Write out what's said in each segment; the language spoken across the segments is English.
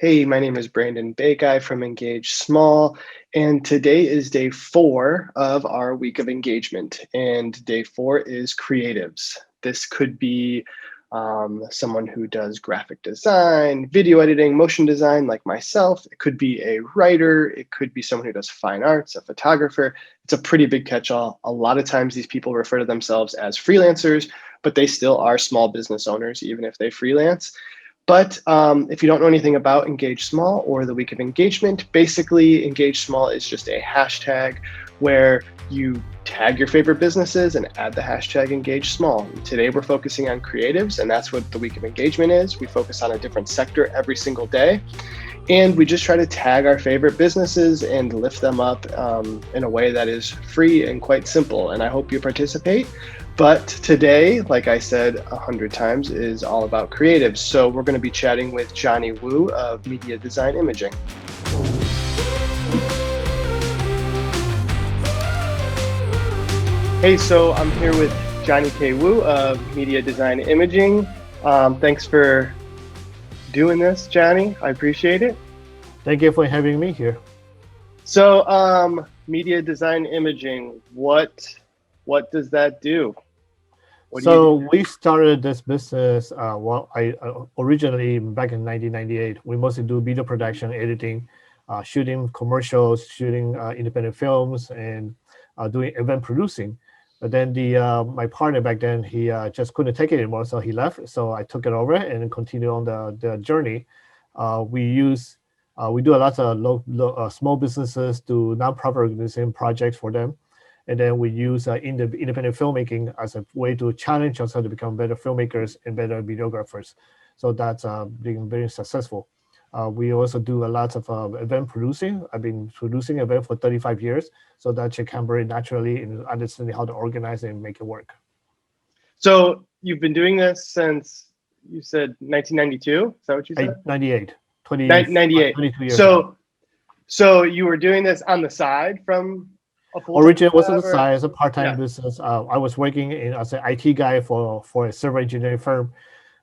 Hey, my name is Brandon Bakei from Engage Small, and today is day 4 of our week of engagement. And day 4 is creatives. This could be someone who does graphic design, video editing, motion design, like myself. It could be a writer. It could be someone who does fine arts, a photographer. It's a pretty big catch-all. A lot of times these people refer to themselves as freelancers, but they still are small business owners, even if they freelance. But if you don't know anything about Engage Small or the Week of Engagement, basically Engage Small is just a hashtag where you tag your favorite businesses and add the hashtag Engage Small. Today we're focusing on creatives, and that's what the Week of Engagement is. We focus on a different sector every single day, and we just try to tag our favorite businesses and lift them up in a way that is free and quite simple. And I hope you participate. But today, like I said 100 times, is all about creatives. So we're going to be chatting with Johnny Wu of Media Design Imaging. Hey, so I'm here with Johnny K. Wu of Media Design Imaging. Thanks for doing this, Johnny. I appreciate it. Thank you for having me here. So, Media Design Imaging, what does that do? We started this business. I originally back in 1998. We mostly do video production, editing, shooting commercials, shooting independent films, and doing event producing. But then my partner back then, he just couldn't take it anymore, so he left. So I took it over and continue on the journey. We do a lot of small businesses, do nonprofit organization projects for them. And then we use independent filmmaking as a way to challenge ourselves to become better filmmakers and better videographers. So that's been very successful. We also do a lot of event producing. I've been producing events for 35 years. So that should come very naturally in understanding how to organize and make it work. So you've been doing this since, you said 1992? Is that what you said? 98. 98. 22 years so you were doing this on the side from a full-time Originally was on the job, or- side as a part-time Yeah. business. I was working as an IT guy for a server engineering firm.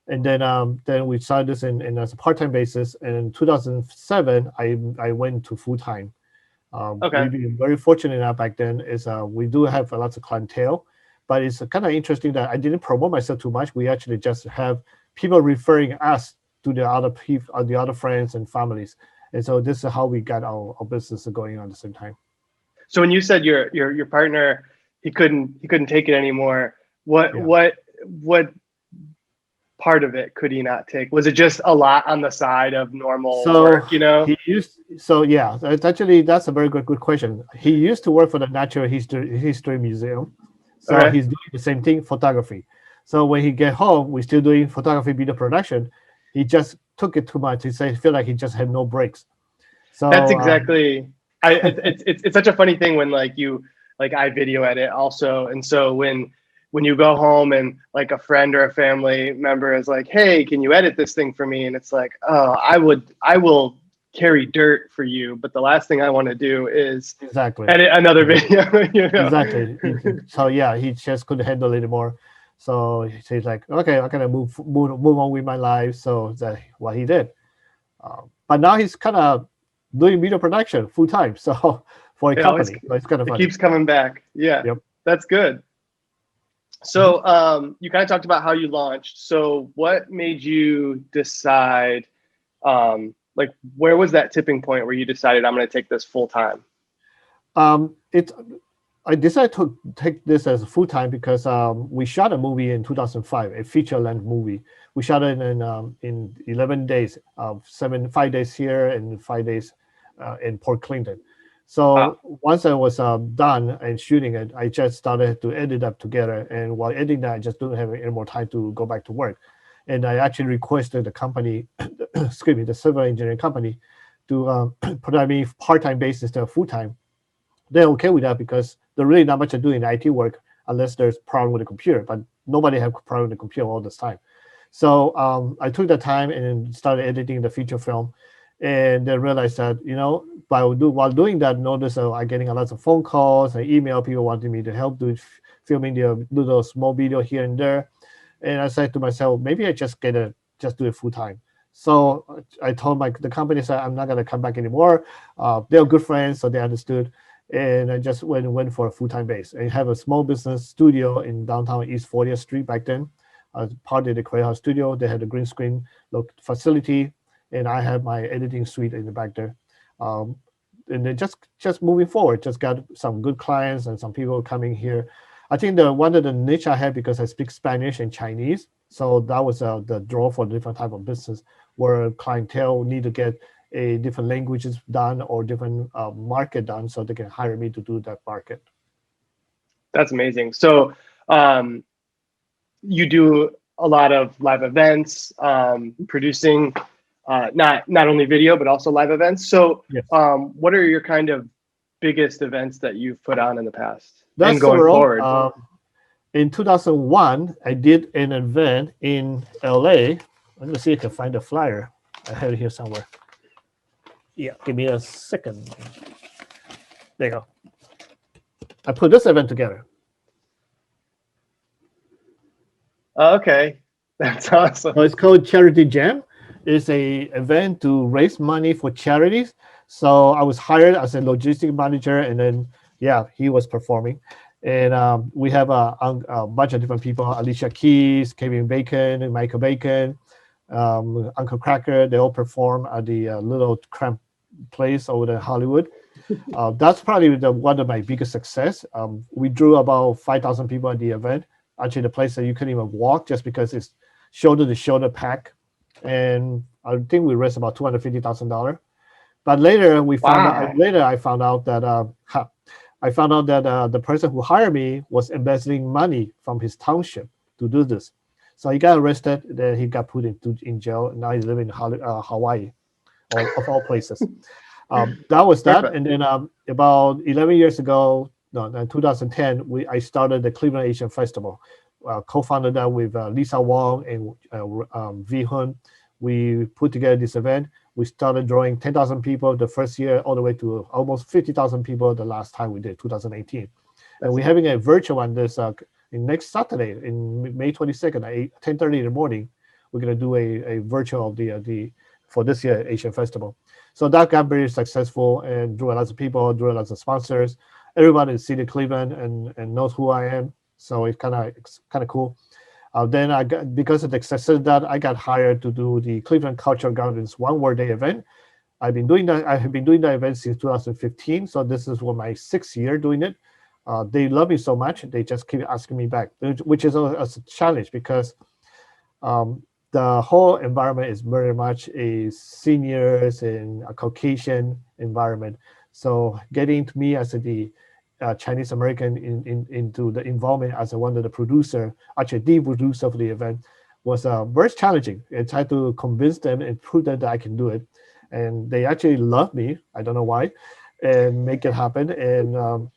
And then we started this in as a part-time basis. And in 2007, I went to full-time. Okay. We've been very fortunate enough back then is we do have lots of clientele, but it's kind of interesting that I didn't promote myself too much. We actually just have people referring us to the other people, the other friends and families. And so this is how we got our business going on at the same time. So when you said your partner, he couldn't take it anymore, what part of it could he not take? Was it just a lot on the side of normal work, you know? That's a very good question. He used to work for the Natural History Museum. So Okay. He's doing the same thing, photography. So when he get home, we're still doing photography, video production. He just took it too much. He feel like he just had no breaks. So That's exactly. It's such a funny thing when I video edit also, and so when you go home and like a friend or a family member is like, "Hey, can you edit this thing for me?" and it's like, "Oh, I will carry dirt for you, but the last thing I want to do is edit another video." You know? Exactly. So he just couldn't handle it anymore. So he's like, "Okay, I'm gonna move on with my life." So that's what he did. But now he's kind of doing video production full time. So for a company, so it's kind of funny. It keeps coming back. Yeah, Yep. That's good. So you kind of talked about how you launched. So what made you decide, where was that tipping point where you decided I'm going to take this full time? I decided to take this as full time because we shot a movie in 2005, a feature length movie. We shot it in 11 days, 5 days here and 5 days in Port Clinton. So Once I was done and shooting it, I just started to edit up together. And while editing that, I just don't have any more time to go back to work. And I actually requested the company, the civil engineering company, to put me part-time basis instead of full-time. They're okay with that because they're really not much to do in IT work unless there's problem with the computer. But nobody have problem with the computer all this time. So I took the time and started editing the feature film. And then realized that, while doing that, notice I'm getting a lot of phone calls and email, people wanting me to help filming the little small video here and there. And I said to myself, maybe I just do it full time. So I told the company, said I'm not going to come back anymore. They're good friends, so they understood. And I just went for a full-time base. I have a small business studio in downtown East 40th Street back then. Part of the Creative House studio. They had a green screen facility, and I had my editing suite in the back there. Um, and then just moving forward, just got some good clients and some people coming here. I think the one of the niche I had because I speak Spanish and Chinese, so that was the draw for different type of business where clientele need to get a different languages done or different market done, so they can hire me to do that market. That's amazing. So you do a lot of live events, producing not only video but also live events. So Yes, what are your kind of biggest events that you've put on in the past and that's going several. forward? In 2001, I did an event in LA. Let me see if I can find a flyer. I have it here somewhere. Yeah, give me a second. There you go. I put this event together. Okay, that's awesome. So it's called Charity Jam. It's a event to raise money for charities. So I was hired as a logistic manager, and then yeah, he was performing. And we have a bunch of different people: Alicia Keys, Kevin Bacon, and Michael Bacon, Uncle Cracker. They all perform at the little cramped place over there in Hollywood. That's probably one of my biggest success. We drew about 5,000 people at the event. Actually, the place that you couldn't even walk just because it's shoulder to shoulder pack, and I think we raised about $250,000. But later we found out. Wow. Later I found out that I found out that the person who hired me was embezzling money from his township to do this. So he got arrested. Then he got put in jail. Now he's living in Hawaii, of all places. That was that. Perfect. And then about 11 years ago, no, in 2010, I started the Cleveland Asian Festival. Co-founded that with Lisa Wong and Vi Hun. We put together this event. We started drawing 10,000 people the first year, all the way to almost 50,000 people the last time we did, 2018. And we're having a virtual one this next Saturday, in May 22nd at 10:30 in the morning. We're going to do a virtual of the for this year Asian Festival. So that got very successful and drew lots of people, drew lots of sponsors. Everybody in the city of Cleveland and knows who I am. So it's kind of cool. Then I got, because of the success of that, I got hired to do the Cleveland Cultural Gardens One Word Day event. I have been doing that event since 2015. So this is my 6th year doing it. They love me so much, they just keep asking me back, which is a challenge because the whole environment is very much a seniors and a Caucasian environment. So getting to me as the Chinese American into the involvement as one of the producer, actually the producer of the event, was very challenging. I tried to convince them and prove that I can do it, and they actually love me. I don't know why, and make it happen. And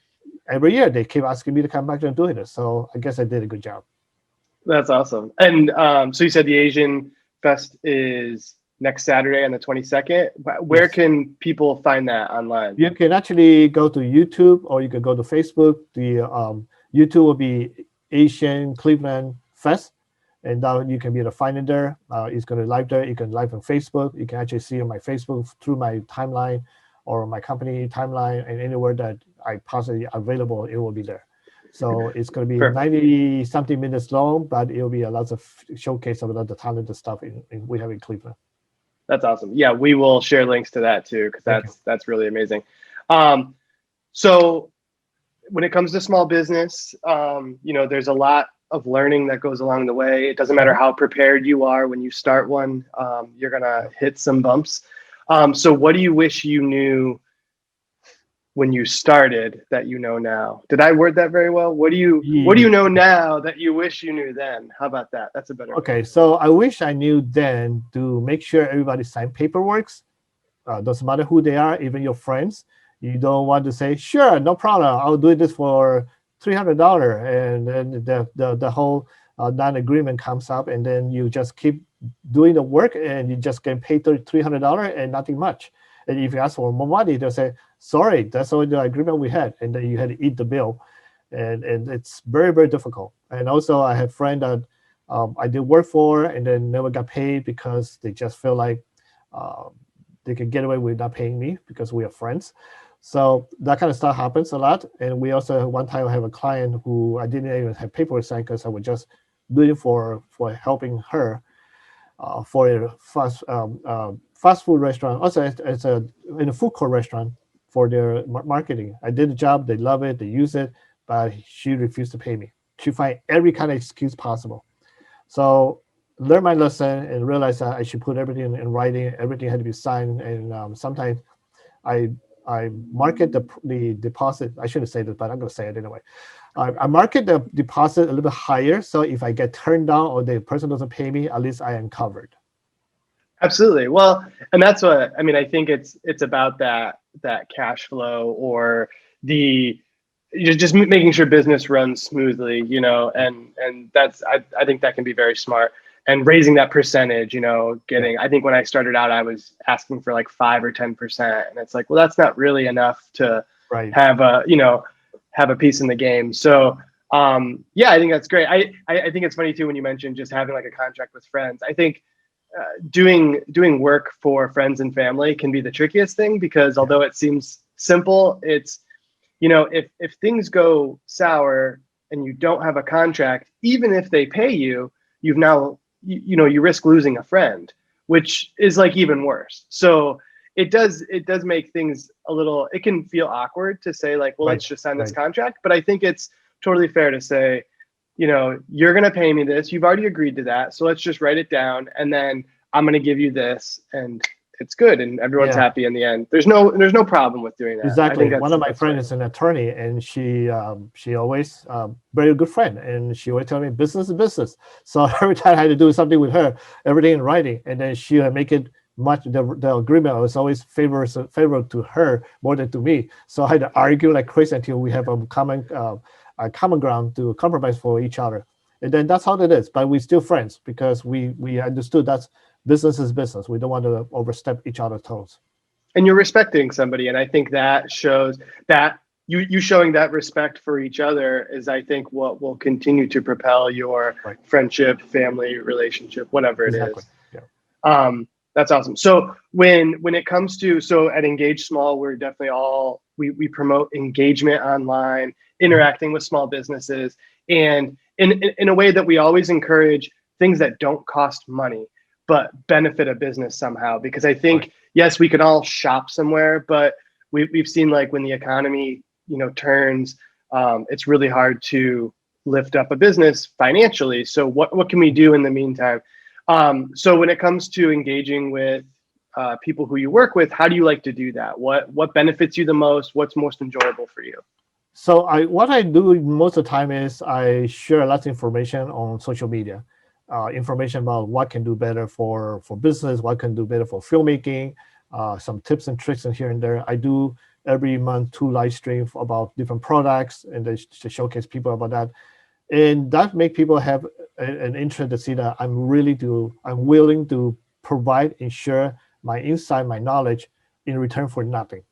every year they keep asking me to come back and doing it. So I guess I did a good job. That's awesome. And so you said the Asian Fest is next Saturday on the 22nd. But where Yes. can people find that online? You can actually go to YouTube or you can go to Facebook. The YouTube will be Asian Cleveland Fest, and now you can be able to find it there. It's going to live there. You can live on Facebook. You can actually see on my Facebook through my timeline or my company timeline, and anywhere that I possibly available, it will be there. So it's going to be Perfect. 90 something minutes long, but it will be a lot of showcase of a lot of talented stuff we have in Cleveland. That's awesome. Yeah, we will share links to that too, because Thank you. that's really amazing. So when it comes to small business, there's a lot of learning that goes along the way. It doesn't matter how prepared you are when you start one, you're gonna hit some bumps. So what do you wish you knew when you started that you know now? Did I word that very well? What do you know now that you wish you knew then? How about that? That's a better way. Okay, so I wish I knew then to make sure everybody sign paperwork. Doesn't matter who they are, even your friends. You don't want to say, sure, no problem, I'll do this for $300, and then the whole non-agreement comes up, and then you just keep doing the work, and you just get paid $300 and nothing much. And if you ask for more money, they'll say, sorry, that's all the agreement we had, and then you had to eat the bill, and it's very very difficult. And also, I have friends that I did work for and then never got paid because they just feel like uh, they can get away with not paying me because we are friends. So that kind of stuff happens a lot. And we also one time have a client who I didn't even have paperwork signed because I was just doing for helping her for a fast food restaurant, also as a in a food court restaurant for their marketing. I did the job, they love it, they use it, but she refused to pay me. She find every kind of excuse possible. So learn my lesson and realize that I should put everything in writing. Everything had to be signed, and sometimes I I market the deposit. I shouldn't say this, but I'm going to say it anyway. I market the deposit a little bit higher, so if I get turned down or the person doesn't pay me, at least I am covered. Absolutely. Well, and that's what I mean. I think it's about that cash flow or the just making sure business runs smoothly, and that's I think that can be very smart. And raising that percentage, Yeah, I think when I started out, I was asking for like 5 or 10%, and it's like, well, that's not really enough to right. have a piece in the game. So yeah, I think that's great. I think it's funny too when you mentioned just having like a contract with friends. I think doing work for friends and family can be the trickiest thing because Yeah, although it seems simple, it's if things go sour and you don't have a contract, even if they pay you, you've now you risk losing a friend, which is like even worse. So it does make things a little. It can feel awkward to say like, well, right, let's just sign this right. contract, but I think it's totally fair to say, you're going to pay me this. You've already agreed to that. So let's just write it down. And then I'm going to give you this. And it's good. And everyone's Yeah, happy in the end. There's no problem with doing that. I think exactly. One that's of the my best way. friends is an attorney, and she always very good friend, and she always tell me business is business. So every time I had to do something with her, everything in writing, and then she would make it much the agreement was always favorable to her more than to me. So I had to argue like crazy until we have a common ground to compromise for each other, and then that's how it is. But we're still friends because we understood that's business is business. We don't want to overstep each other's toes. And you're respecting somebody. And I think that shows that you showing that respect for each other is, I think, what will continue to propel your Right. friendship, family relationship, whatever it Exactly. is. Yeah. That's awesome. So when it comes to at Engage Small, we're definitely all we promote engagement online, Mhm. interacting with small businesses, and in a way that we always encourage things that don't cost money but benefit a business somehow. Because I Right. think yes, we can all shop somewhere, but we've seen like when the economy turns, it's really hard to lift up a business financially. So what can we do in the meantime? So when it comes to engaging with people who you work with, how do you like to do that? What benefits you the most? What's most enjoyable for you? So what I do most of the time is I share lots of information on social media, information about what can do better for business, what can do better for filmmaking, some tips and tricks and here and there. I do every month 2 live streams about different products and they to showcase people about that, and that make people have an interest to see that I'm willing to provide and share my insight, my knowledge in return for nothing,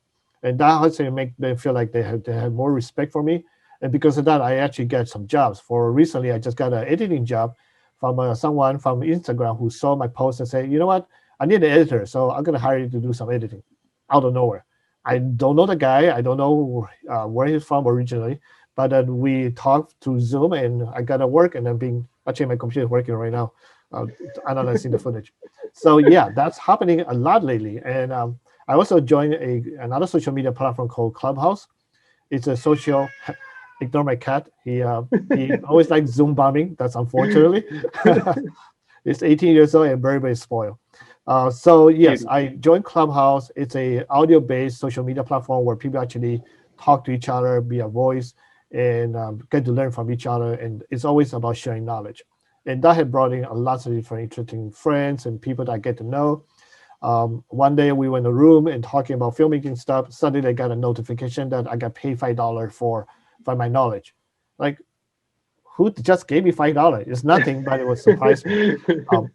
and that also make them feel like they have more respect for me. And because of that, I actually get some jobs. For recently, I just got an editing job from someone from Instagram who saw my post and said, you know what, I need an editor, so I'm gonna hire you to do some editing, out of nowhere. I don't know the guy. I don't know where he's from originally, but then we talked through Zoom, and I got to work, and then being actually my computer is working right now, analyzing the footage. So yeah, that's happening a lot lately. And I also joined another social media platform called Clubhouse. It's a social. Ignore my cat. He always likes Zoom bombing. That's unfortunately. It's 18 years old and very spoiled. So yes, Cute. I joined Clubhouse. It's a audio-based social media platform where people actually talk to each other via voice and get to learn from each other. And it's always about sharing knowledge. And that had brought in a lot of different interesting friends and people that I get to know. One day we were in a room and talking about filmmaking stuff. Suddenly I got a notification that I got paid $5 for my knowledge. Like, who just gave me $5? It's nothing, but it was surprised me.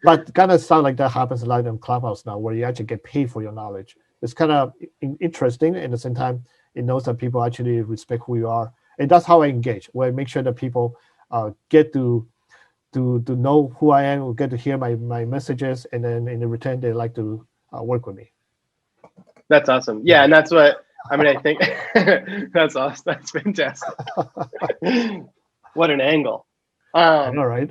But kind of stuff like that happens a lot in Clubhouse now, where you actually get paid for your knowledge. It's kind of interesting. At the same time, it knows that people actually respect who you are, and that's how I engage. Where I make sure that people get to know who I am, will get to hear my messages, and then in return they like to work with me. That's awesome. Yeah, Yeah. and that's what I mean. I think that's awesome. That's fantastic. What an angle. I know, Um, right?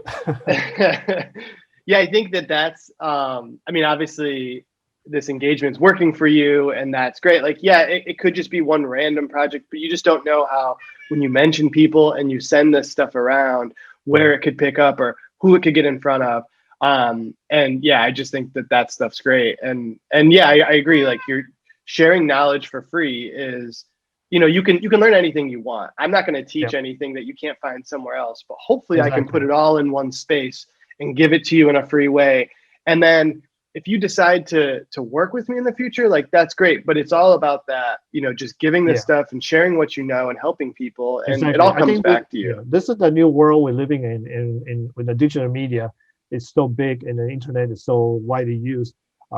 yeah, I think that that's. I mean, obviously, this engagement's working for you, and that's great. Like, yeah, it could just be one random project, but you just don't know how when you mention people and you send this stuff around, where Right. it could pick up or who it could get in front of. And yeah, I just think that that stuff's great. And yeah, I agree. Like, you're sharing knowledge for free is, you can learn anything you want. I'm not going to teach Yeah. anything that you can't find somewhere else, but hopefully I can put Exactly. it all in one space and give it to you in a free way. And then if you decide to work with me in the future, like, that's great. But it's all about that, just giving this Yeah. stuff and sharing what you know and helping people, and it Exactly. all I comes think we, back to you. yeah, this is the new world we're living in. In with the digital media, it's so big, and the internet is so widely used.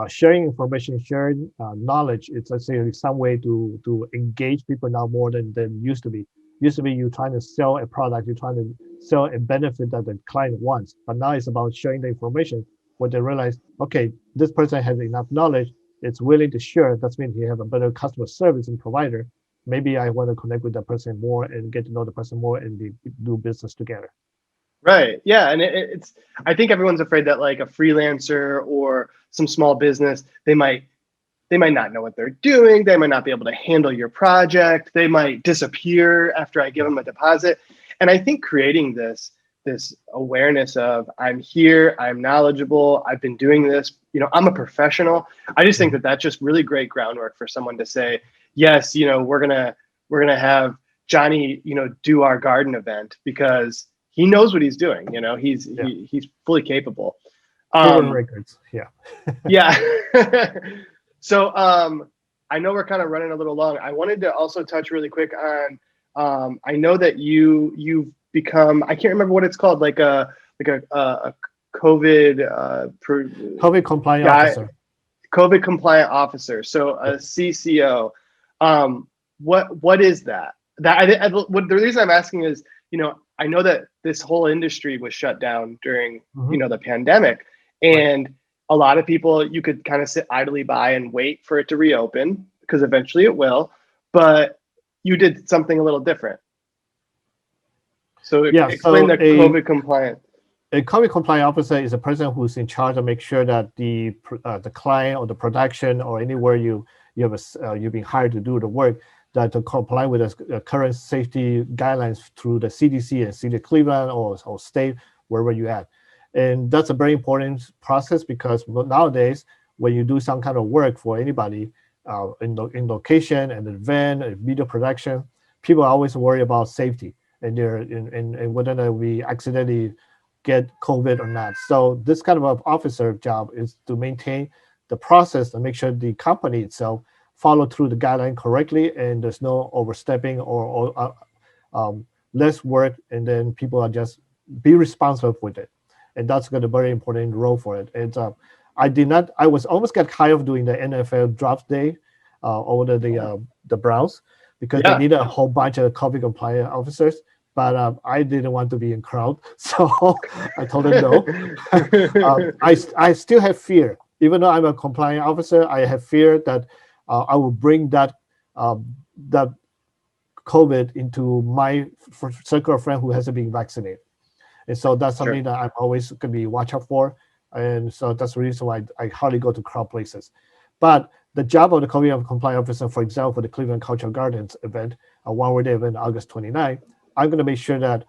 Sharing information, sharing knowledge, it's, let's say, some way to engage people now more than used to be. Used to be you trying to sell a product, you're trying to sell a benefit that the client wants, but now it's about sharing the information. When they realize, okay, this person has enough knowledge, it's willing to share. That means he have a better customer service and provider. Maybe I want to connect with that person more and get to know the person more, and do business together. Right. Yeah. And it's, I think everyone's afraid that, like, a freelancer or some small business, they might not know what they're doing. They might not be able to handle your project. They might disappear after I give Yeah. them a deposit. And I think creating this awareness of, I'm here, I'm knowledgeable, I've been doing this, I'm a professional. I just think Mhm. that that's just really great groundwork for someone to say, yes, we're gonna have Johnny, do our garden event because he knows what he's doing. He's Yeah. he's fully capable. Proven Um, records. Yeah. yeah. So I know we're kind of running a little long. I wanted to also touch really quick on, I know that you've become, I can't remember what it's called, like a COVID COVID compliant guy, officer. COVID compliant officer. So Yeah. a CCO. What is that? The reason I'm asking is, I know that this whole industry was shut down during, Hmm. the pandemic, Right. and a lot of people, you could kind of sit idly by and wait for it to reopen because eventually it will. But you did something a little different. So Yeah. explain So the COVID compliant. a COVID compliant officer is a person who's in charge of make sure that the client or the production or anywhere you have you've been hired to do the work, that to comply with the current safety guidelines through the CDC and City of Cleveland, or state, wherever you at. And that's a very important process, because nowadays when you do some kind of work for anybody, in location and event and video production, people always worry about safety, and and whether we accidentally get COVID or not. So this kind of an officer job is to maintain the process and make sure the company itself follow through the guideline correctly, and there's no overstepping less work, and then people are just be responsible with it. And that's got a very important role for it. And I did not. I was almost got tired of doing the NFL draft day over the Browns, because they Yeah. needed a whole bunch of COVID compliant officers. But I didn't want to be in crowd, so I told them no. I still have fear, even though I'm a compliant officer. I have fear that I will bring that COVID into my circle of friends who hasn't been vaccinated. And so that's Sure. something that I'm always going to be watch out for. And so that's the reason why I hardly go to crowd places. But the job of the COVID compliance officer, for example, the Cleveland Cultural Gardens event, a one-way day event, August 29, I'm going to make sure that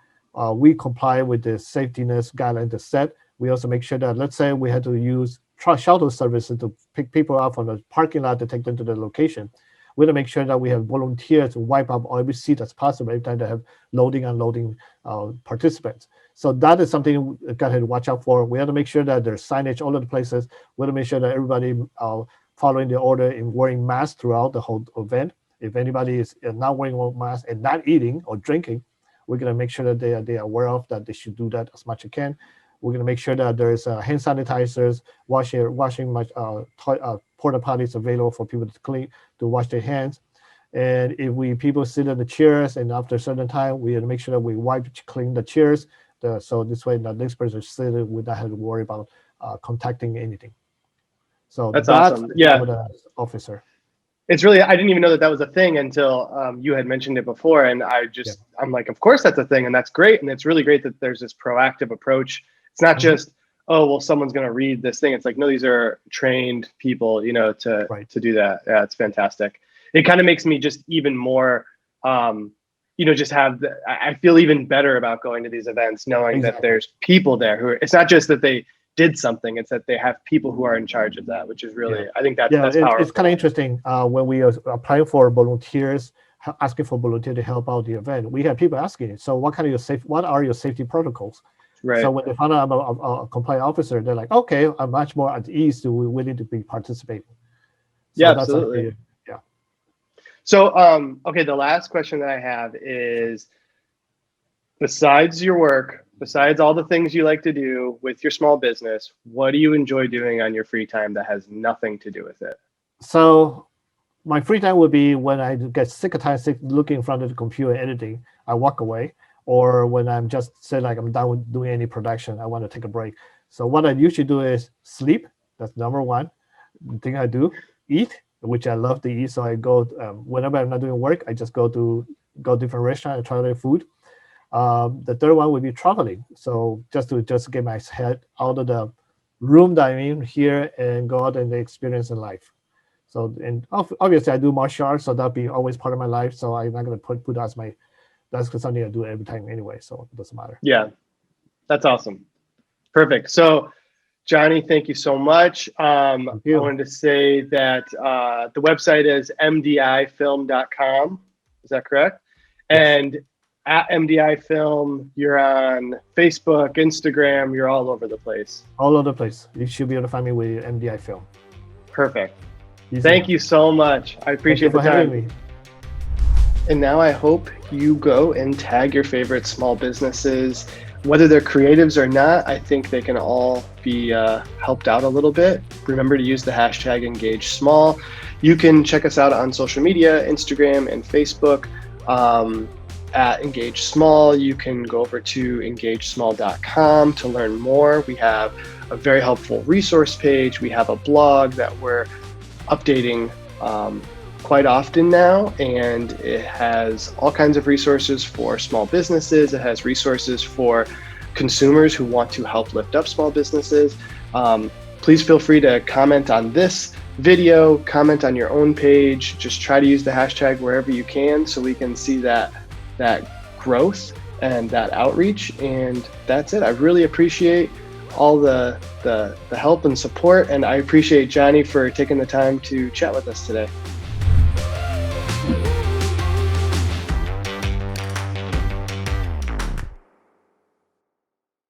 we comply with the safetyness guidelines that's set. We also make sure that, let's say we had to use shuttle services to pick people up from the parking lot to take them to the location. We're going to make sure that we have volunteers to wipe up every seat that's possible every time they have loading and unloading participants. So that is something we got to watch out for. We have to make sure that there's signage all over the places. We have to make sure that everybody following the order and wearing masks throughout the whole event. If anybody is not wearing a mask and not eating or drinking, we're going to make sure that they are aware of that. They should do that as much as can. We're going to make sure that there's hand sanitizers, washing porta potties available for people to clean, to wash their hands. And if people sit on the chairs, and after a certain time, we have to make sure that we wipe clean the chairs. So this way, the next person still would not have to worry about contacting anything. So That's that's awesome. the job Yeah. of the officer. It's really, I didn't even know that that was a thing until you had mentioned it before. And Yeah. I'm like, of course that's a thing. And that's great. And it's really great that there's this proactive approach. It's not just, oh, well, someone's going to read this thing. It's like, no, these are trained people, Right. to do that. Yeah, it's fantastic. It kind of makes me just even more, just I feel even better about going to these events, knowing that Exactly. there's people there it's not just that they did something, it's that they have people who are in charge of that, which is Yeah. really, I think Yeah, that's it's kind of powerful. interesting. When we are applying for volunteers, asking for volunteer to help out the event, we have people asking, so what are your safety protocols? So Right. when they find out I'm a compliant officer, they're like, okay, I'm much more at ease to willing to be participating. Yeah, So that's absolutely. actually, yeah. So, okay, the last question that I have is, besides your work, besides all the things you like to do with your small business, what do you enjoy doing on your free time that has nothing to do with it? So my free time would be when I get sick looking in front of the computer editing, I walk away. Or when I'm just say like I'm done with doing any production, I want to take a break. So what I usually do is sleep. That's number one thing I do. Eat, which I love to eat. So I go whenever I'm not doing work, I just go different restaurant and try their food. The third one would be traveling. So just to get my head out of the room that I'm in here and go out and experience in life. So, and obviously I do martial arts, so that'll be always part of my life. So I'm not gonna put that as that's something I do every time anyway. So it doesn't matter. Yeah, that's awesome. Perfect. So, Johnny, thank you so much. Thank I you. wanted to say that the website is mdifilm.com. Is that correct? Yes, And at MDI Film, you're on Facebook, Instagram, you're all over the place. all over the place. You should be able to find me with MDI Film. Perfect. Easy. Thank you so much. I Thank you appreciate the for having time. me. And now I hope you go and tag your favorite small businesses. Whether they're creatives or not, I think they can all be helped out a little bit. Remember to use the hashtag #EngageSmall. You can check us out on social media, Instagram and Facebook at Engage Small. You can go over to engagesmall.com to learn more. We have a very helpful resource page. We have a blog that we're updating quite often now, and it has all kinds of resources for small businesses. It has resources for consumers who want to help lift up small businesses. Please feel free to comment on this video, comment on your own page. Just try to use the hashtag wherever you can so we can see that growth and that outreach. And that's it. I really appreciate all the help and support, and I appreciate Johnny for taking the time to chat with us today.